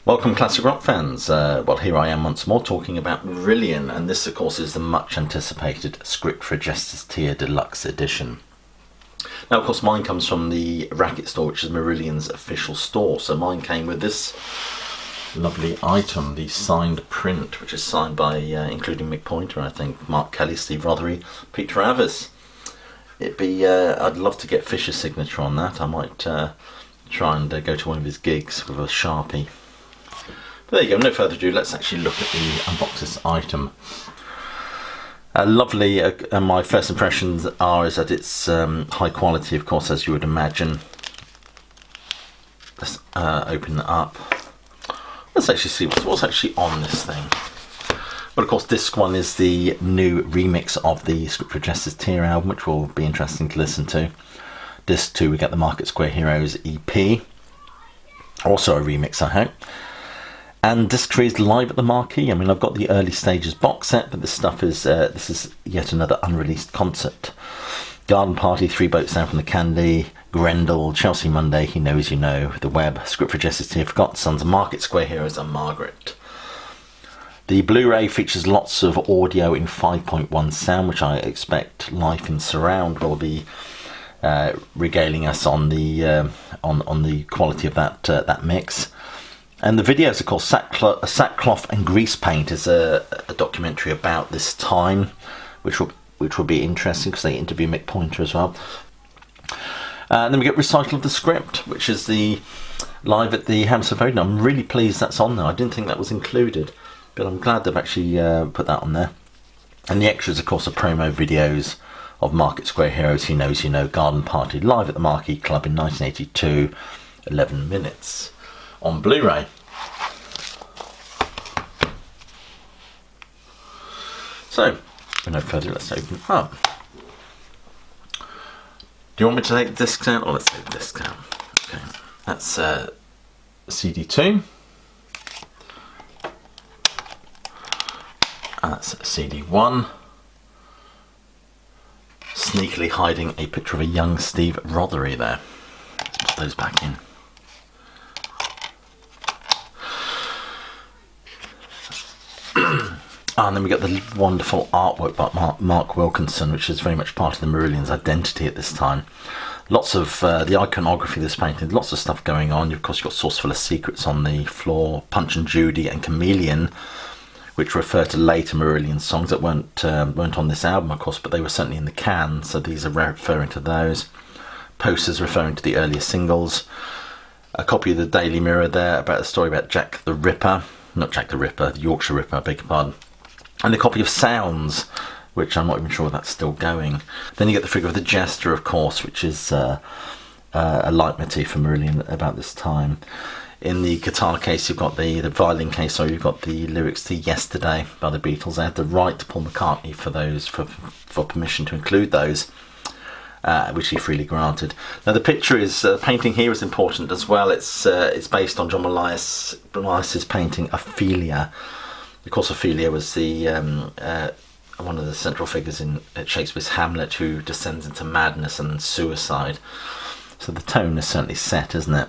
Welcome, classic rock fans. Well, here I am once more talking about Marillion, and this, of course, is the much anticipated Script for Jester's Tier Deluxe edition. Now, of course, mine comes from the Racket store, which is Marillion's official store. So mine came with this lovely item, the signed print, which is signed by, including Mick Pointer, I think, Mark Kelly, Steve Rothery, Pete Travis. I'd love to get Fisher's signature on that. I might try and go to one of his gigs with a Sharpie. But there you go, no further ado, let's actually look at the unbox this item. Lovely, my first impressions is that it's high quality, of course, as you would imagine. Let's open it up. Let's actually see what's actually on this thing. Well, of course, disc 1 is the new remix of the Script for Jester's Tier album, which will be interesting to listen to. Disc 2, we get the Market Square Heroes EP. Also a remix, I hope. And disc 3 is live at the Marquee. I mean, I've got the early stages box set, but this is yet another unreleased concert. Garden Party, 3 Boats Down from the Candy, Grendel, Chelsea Monday, He Knows You Know, The Web, Script for Jester's Tier, Forgotten Sons, Market Square Heroes, and Margaret. The Blu-ray features lots of audio in 5.1 sound, which I expect Life in Surround will be regaling us on the quality of that mix. And the video is, of course, Sackcloth and Grease Paint is a documentary about this time, which will be interesting because they interview Mick Pointer as well. And then we get Recital of the Script, which is the live at the Hammersmith Odeon. I'm really pleased that's on there. I didn't think that was included, but I'm glad they've actually put that on there. And the extras, of course, are promo videos of Market Square Heroes, He Knows You Know, Garden Party, live at the Marquee Club in 1982, 11 minutes. On Blu-ray. So, with no further, let's open it up. Do you want me to take the discs out? Or let's take the discs out. Okay, that's CD2. And that's CD1. Sneakily hiding a picture of a young Steve Rothery there. Let's put those back in. And then we get the wonderful artwork by Mark Wilkinson, which is very much part of the Marillion's identity at this time. Lots of the iconography of this painting, lots of stuff going on. Of course, you've got Sauce Full of Secrets on the floor, Punch and Judy and Chameleon, which refer to later Marillion songs that weren't on this album, of course, but they were certainly in the can, so these are referring to those. Posters referring to the earlier singles. A copy of the Daily Mirror there about a story about Jack the Ripper. Not Jack the Ripper, the Yorkshire Ripper, I beg your pardon. And a copy of Sounds, which I'm not even sure that's still going. Then you get the figure of the Jester, of course, which is a leitmotif for Marillion about this time. In the guitar case, you've got the violin case, so you've got the lyrics to Yesterday by the Beatles. They had the right to Paul McCartney for those, for permission to include those, which he freely granted. Now the picture is, painting here is important as well. It's based on John Milius's painting Ophelia. Of course, Ophelia was the one of the central figures in Shakespeare's Hamlet, who descends into madness and suicide. So the tone is certainly set, isn't it?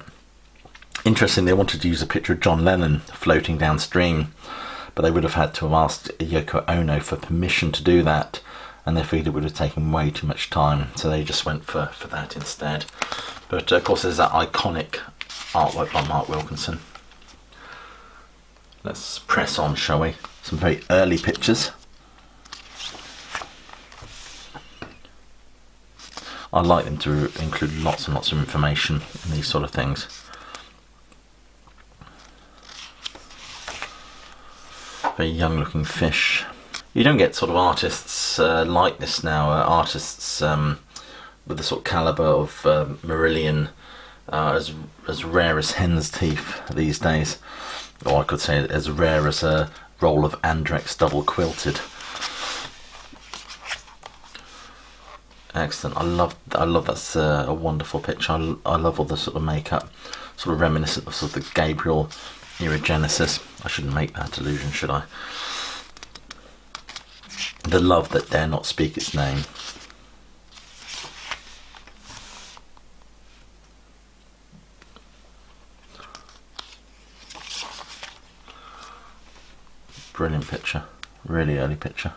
Interesting, they wanted to use a picture of John Lennon floating downstream, but they would have had to have asked Yoko Ono for permission to do that, and they figured it would have taken way too much time, so they just went for that instead. But of course, there's that iconic artwork by Mark Wilkinson. Let's press on, shall we? Some very early pictures. I like them to include lots and lots of information in these sort of things. Very young looking fish. You don't get sort of artists like this now, artists with the sort of calibre of Marillion, as rare as hen's teeth these days. Or I could say as rare as a roll of Andrex double quilted. Excellent. I love that's a wonderful picture. I love all the sort of makeup, sort of reminiscent of sort of the Gabriel era Genesis. I shouldn't make that illusion, should I? The love that dare not speak its name. Brilliant picture, really early picture.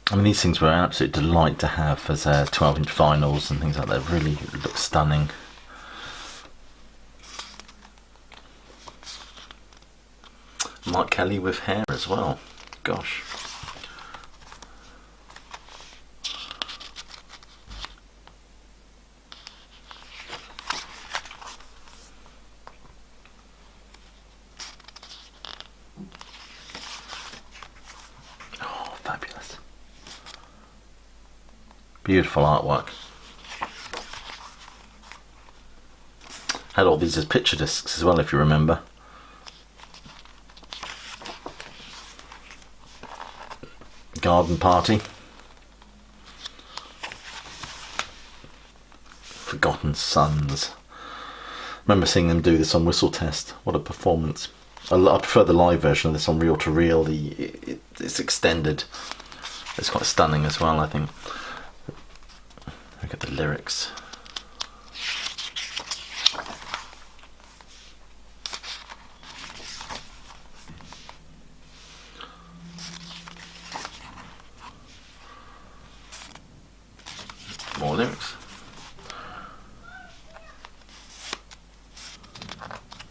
I mean, these things were an absolute delight to have as 12-inch vinyls and things like that. Really look stunning. Mark Kelly with hair as well. Gosh. Oh, fabulous. Beautiful artwork. Had all these as picture discs as well, if you remember. Garden Party. Forgotten Sons. Remember seeing them do this on Whistle Test. What a performance. I prefer the live version of this on reel to reel. It's extended. It's quite stunning as well, I think. Look at the lyrics. More lyrics.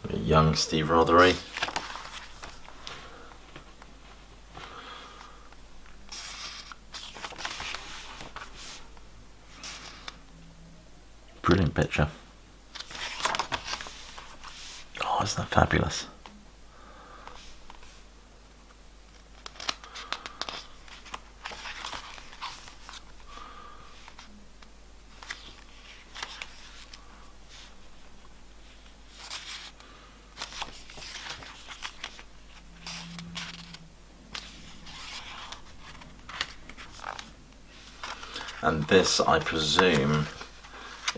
A young Steve Rothery. Brilliant picture. Oh, isn't that fabulous? And this, I presume,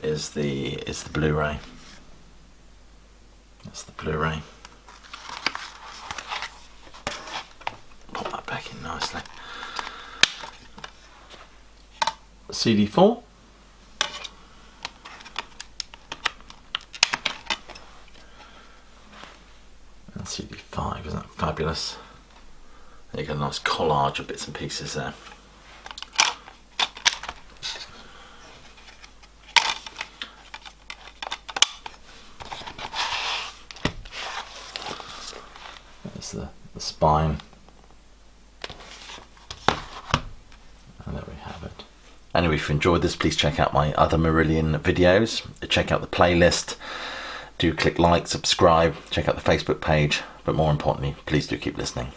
is the Blu-ray. That's the Blu-ray. Pop that back in nicely. CD4. And CD5, isn't that fabulous? You get a nice collage of bits and pieces there. The spine, and there we have it. Anyway, if you enjoyed this, please check out my other Marillion videos, check out the playlist, do click like, subscribe, check out the Facebook page, but more importantly, please do keep listening.